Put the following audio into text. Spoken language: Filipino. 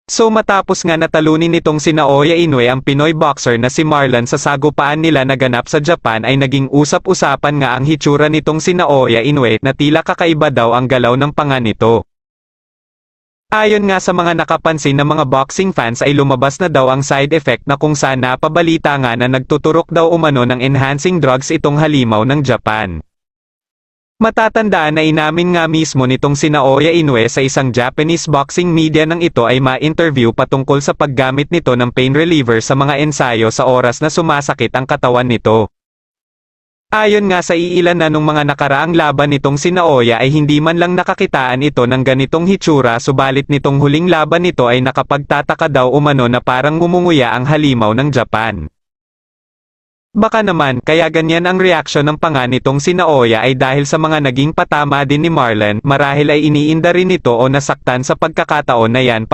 So matapos nga natalunin nitong si Naoya Inoue ang Pinoy boxer na si Marlon sa sagupaan nila na ganap sa Japan ay naging usap-usapan nga ang hitsura nitong si Naoya Inoue na tila kakaiba daw ang galaw ng panga nito. Ayon nga sa mga nakapansin na mga boxing fans ay lumabas na daw ang side effect na kung saan napabalita nga na nagtuturok daw umano ng enhancing drugs itong halimaw ng Japan. Matatandaan na inamin nga mismo nitong si Naoya Inoue sa isang Japanese boxing media nang ito ay ma-interview patungkol sa paggamit nito ng pain reliever sa mga ensayo sa oras na sumasakit ang katawan nito. Ayon nga sa iilan na nung mga nakaraang laban nitong si Naoya ay hindi man lang nakakitaan ito ng ganitong hitsura subalit nitong huling laban nito ay nakapagtataka daw umano na parang ngumunguya ang halimaw ng Japan. Baka naman, kaya ganyan ang reaksyon ng panga nitong si Naoya ay dahil sa mga naging patama din ni Marlon, marahil ay iniinda rin nito o nasaktan sa pagkakataon na yan